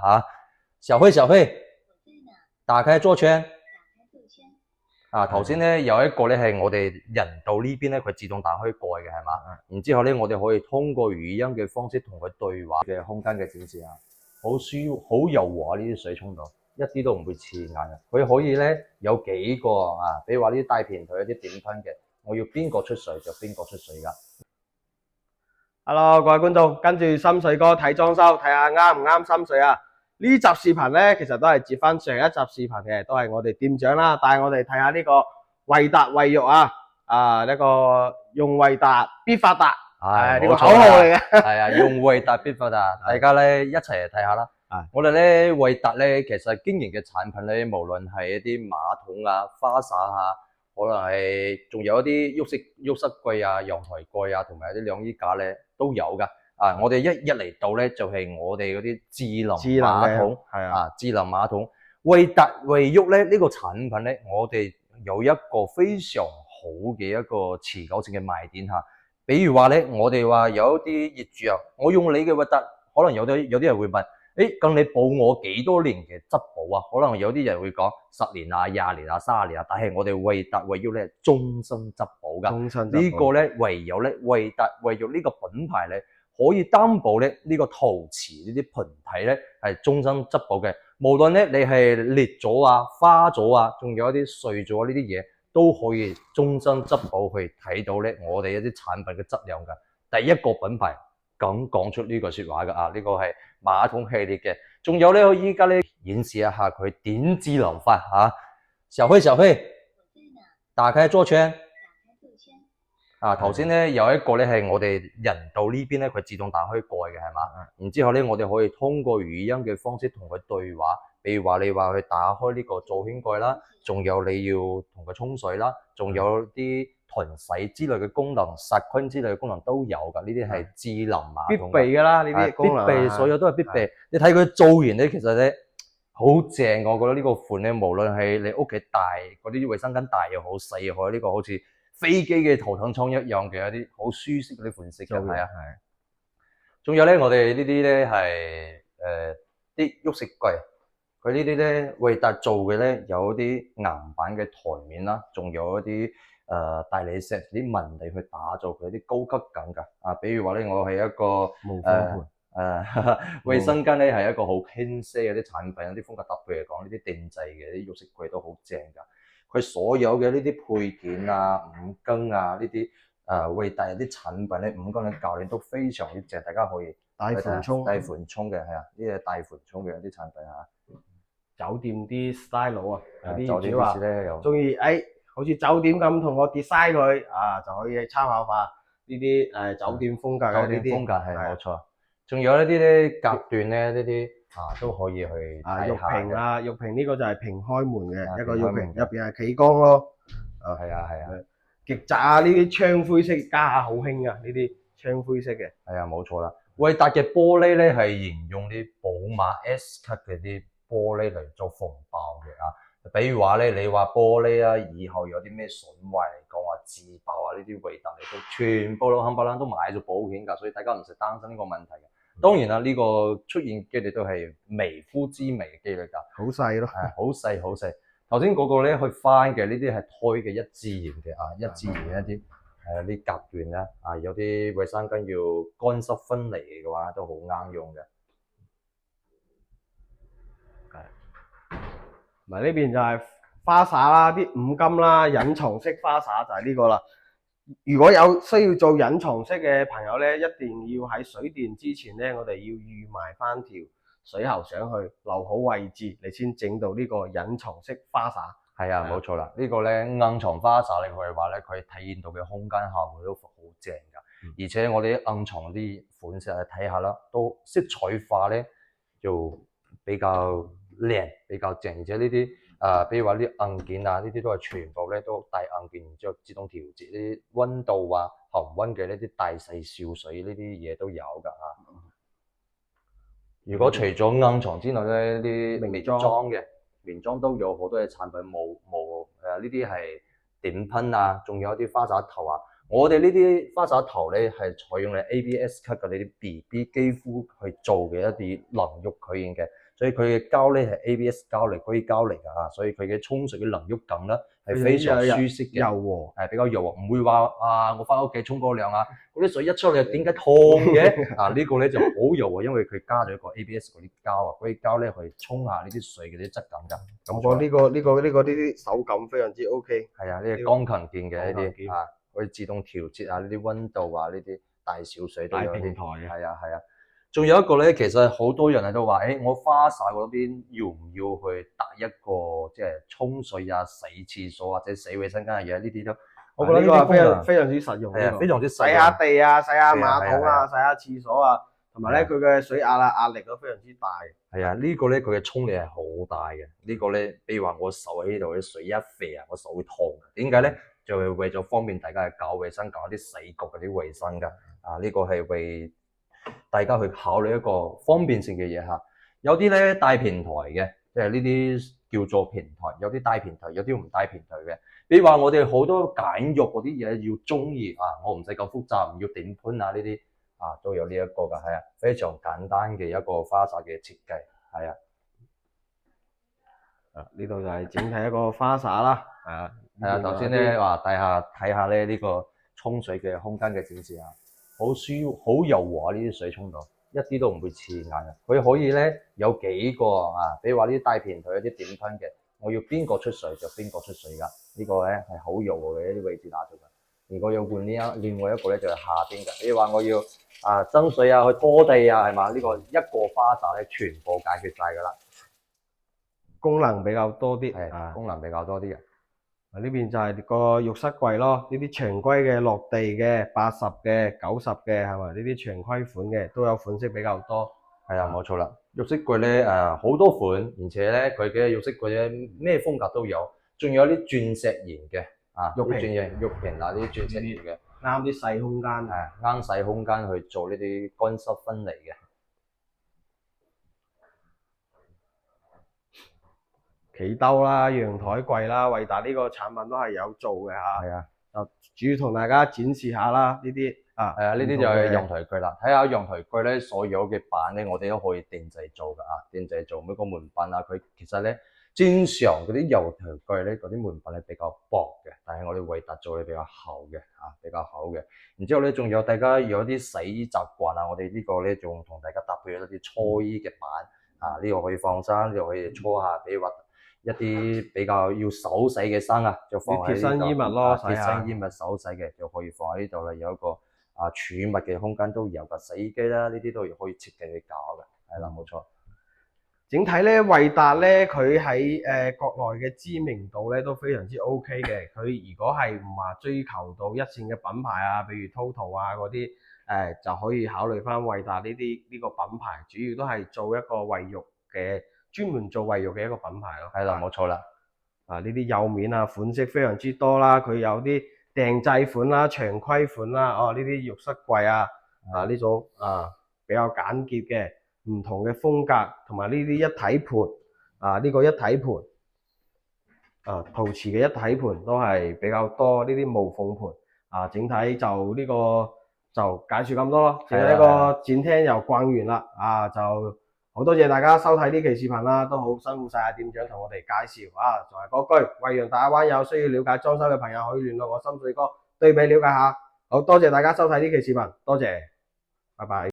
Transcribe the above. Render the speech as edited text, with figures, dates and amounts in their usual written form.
啊！小飛，打開座圈。頭先咧有一個咧係我哋人道呢邊咧，佢自動打開蓋嘅係嘛？然之後咧，我哋可以通過語音嘅方式同佢對話嘅空間嘅展示啊，好好柔和呢啲水沖到，一啲都唔會刺眼嘅。佢可以咧有幾個啊，比如話呢啲大片腿有啲點噴嘅，我要邊個出水就邊個出水㗎。Hello，各位觀眾，跟住心水哥睇裝修，睇下啱唔啱心水啊！呢集視頻咧，其實都係接翻上一集視頻嘅，都係我哋店長啦，帶我哋睇下呢個維達衛浴啊，呢個用維達必發達，係呢個口號嚟嘅。係啊，用維達必發達，大家咧一齊嚟睇下啦。我哋咧維達咧，其實經營嘅產品咧，無論係一啲馬桶啊、花灑啊，可能係仲有一啲浴室櫃啊、陽台蓋啊，同埋啲晾衣架咧都有噶。我哋一嚟到咧就係我哋嗰啲智能馬桶，智能馬桶。維達衛浴咧呢個產品咧，我哋有一個非常好嘅一個持久性嘅賣點嚇。比如話咧，我哋話有一啲業主啊，我用你嘅維達，可能有啲人會問。咁你保我幾多年嘅質保啊？可能有啲人會講10年啊、20年啊、30年啊，但係我哋維達衛浴咧終身質保㗎。呢個咧唯有咧維達衛浴呢個品牌咧可以擔保咧呢個陶瓷呢啲盆體咧係終身質保嘅。無論咧你係裂咗啊、花咗啊，仲有一啲碎咗呢啲嘢，都可以終身質保去睇到咧我哋一啲產品嘅質量㗎。第一個品牌咁講出呢句説話㗎呢個係馬桶系列嘅，仲有咧，我依家咧演示一下佢點智能法嚇。小飛，打開座圈。頭先咧有一個咧係我哋人道呢邊咧，佢自動打開蓋嘅係嘛？然之後咧，我哋可以通過語音嘅方式同佢對話，比如話你話佢打開呢個座圈蓋啦，仲有你要同佢沖水啦，仲有啲囤洗之類嘅功能、殺菌之類嘅功能都有㗎。呢啲係智能馬桶必備㗎啦，呢啲功能必備，所有都係必備。你睇佢做完咧，其實咧好正，我覺得呢個款咧，無論係你屋企大嗰啲衛生巾大又好，細又好，呢個好似飛機嘅頭等艙一樣嘅一啲好舒適嗰啲款式嘅，係啊。仲有咧，我哋呢啲咧係啲浴室櫃，佢呢啲咧維達做嘅咧有啲硬板嘅台面啦，仲有一啲大理石啲紋理去打造佢啲高級感㗎。比如話咧，我係一個衛生巾咧係一個好輕奢嘅啲產品，有啲風格特別嚟講，呢啲定製嘅啲浴室櫃都好正㗎。佢所有嘅呢啲配件啊、五金啊呢啲維達啲產品咧，五金嘅教練都非常之正，大家可以大款沖嘅係啊，呢啲係大款沖嘅一啲產品酒店啲 style 啊，有啲酒店話中意好似酒店咁同我 design 佢就可以參考下呢啲酒店風格嘅。酒店風格係冇錯。仲有一啲咧隔斷咧呢啲都可以去睇下。浴屏呢個就係平開門嘅一個浴屏，入邊係企缸咯。係啊。極窄呢啲槍灰色家下好興啊，呢啲槍灰色嘅。係啊，冇錯啦。維達嘅玻璃咧係沿用啲寶馬 S 級嘅啲玻璃嚟做防爆嘅比如話咧，你話玻璃以後有啲咩損壞嚟講話自爆呢啲維達嚟都全部冚唪唥都買咗保險㗎，所以大家唔使擔心呢個問題嘅。當然啦，呢個出現機率都係微乎之微嘅機率㗎，好細咯，好細。頭先嗰個咧去翻嘅呢啲係胎嘅一致型嘅一致型嘅一啲啲隔斷啦有啲衛生巾要乾濕分離嘅話都好啱用嘅。呢邊就係花灑啦，啲五金啦，隱藏式花灑就係呢個啦。如果有需要做隱藏式嘅朋友咧，一定要喺水電之前咧，我哋要預埋翻條水喉上去，留好位置，你先整到呢個隱藏式花灑。係啊，冇錯啦。呢個咧暗藏花灑你可以話咧，佢體現到嘅空間效果都好正㗎。而且我哋暗藏啲款式睇下啦，都色彩化咧就比較靚、比較正，而且呢啲比如話啲硬件呢啲都係全部咧都帶硬件，然之後自動調節啲溫度恒溫嘅呢啲大細少水呢啲嘢都有㗎如果除咗硬藏之外咧，啲棉裝都有好多嘅產品，呢啲係點噴仲有啲花灑頭我哋呢啲花灑頭咧係採用嚟 ABS 級嘅呢啲 BB 肌膚去做嘅一啲淋浴佢嘅。所以佢嘅膠咧係 ABS 膠嚟，硅膠嚟㗎嚇，所以佢嘅沖水嘅能喐感咧係非常舒適嘅，柔和，係比較柔和，唔會話我翻屋企沖個涼啊，嗰啲水一出嚟點解燙嘅？呢個咧就好柔和，因為佢加咗一個 ABS 嗰啲膠啊，嗰啲膠咧去沖下呢啲水嘅啲質感㗎。感覺呢啲手感非常之 OK。係啊，呢個鋼琴鍵嘅呢啲啊，可以自動調節啊，呢啲溫度啊，呢啲大小水都有啲。大平台嘅。係啊。仲有一個咧，其實好多人喺度話，我花灑嗰邊要唔要去搭一個即係沖水啊、洗廁所或者洗衛生間嘅嘢？呢啲都，我覺得呢個係非常之實用。係啊，非常之實用。洗下地啊，洗下馬桶啊，洗下廁所啊，同埋咧佢嘅水壓力都非常之大。係啊，呢個咧佢嘅沖力係好大嘅。呢個咧，比如話我手喺呢度啲水一肥啊，我手會燙嘅。點解咧？就係為咗方便大家去搞衛生、搞啲洗局嗰啲衛生㗎。呢個係為大家去考慮一個方便性嘅嘢嚇，有啲咧帶平台嘅，即係呢啲叫做平台，有啲帶平台，有啲唔帶平台嘅。比如話我哋好多簡約嗰啲嘢要中意我唔使咁複雜，唔要頂盤呢啲都有呢一個㗎，係啊，非常簡單嘅一個花灑嘅設計，係啊。呢度就係整體一個花灑啦，頭先咧話大家睇下咧呢個沖水嘅空間嘅展示啊。好舒好柔和呢啲水沖到，一啲都唔會刺眼嘅。佢可以咧有幾個比如話呢啲帶平台有啲點噴嘅，我要邊個出水就邊個出水㗎。呢個咧係好柔和嘅一啲位置打咗㗎。如果要換另外一個咧就係下邊嘅，比如話我要增水去拖地係嘛？呢個一個花灑咧全部解決晒㗎啦。功能比較多啲，係功能比較多啲嘅。呢邊就係個浴室櫃咯，呢啲常規嘅落地嘅80嘅90嘅係咪？呢啲常規款嘅都有款式比較多。係啊，冇錯啦。浴室櫃咧好多款，而且咧佢嘅浴室櫃咧咩風格都有，仲有啲鑽石型嘅浴瓶呢啲鑽石型嘅，啱啲細空間，啱細空間去做呢啲乾濕分離嘅。企兜啦、陽台櫃啦，維達呢個產品都係有做嘅嚇。係啊，就主要同大家展示下啦呢啲呢啲就係陽台櫃啦。睇下陽台櫃咧，所有嘅板咧，我哋都可以定製做㗎定製做每個門板佢其實咧正常嗰啲陽台櫃咧，嗰啲門板係比較薄嘅，但係我哋維達做嘅比較厚嘅比較厚嘅。然之後咧，仲有大家有啲洗衣習慣我哋呢個咧仲同大家搭配一啲搓衣嘅板呢個可以放生，呢個可以搓下，比如話一啲比較要手洗嘅衫就放喺呢度。貼身衣物咯，貼身衣物手洗嘅就可以放喺呢度啦。有一個儲物嘅空間都有㗎，洗衣機啦，呢啲都可以設計去搞嘅。係啦，冇錯。整體咧，維達咧佢喺國內嘅知名度咧都非常之 OK 嘅。佢如果係唔話追求到一線嘅品牌譬如 TOTO 嗰啲就可以考慮翻維達呢個品牌，主要都係做一個衛浴嘅。專門做衛浴嘅一個品牌咯，係啦，冇錯啦。呢啲釉面款式非常之多啦，佢有啲訂製款啦、常規款啦，呢啲浴室櫃呢種比較簡潔嘅唔同嘅風格，同埋呢啲一體盤呢個一體盤陶瓷嘅一體盤都係比較多，呢啲無縫盤整體就呢個就介紹咁多咯。整體一個展廳又逛完啦，就。好多謝大家收睇呢期視頻啦，都好辛苦晒阿店長同我哋介紹仲係嗰句，惠陽大亞灣有需要了解裝修嘅朋友可以聯絡我心水哥對比了解下。好多謝大家收睇呢期視頻，多謝，拜拜。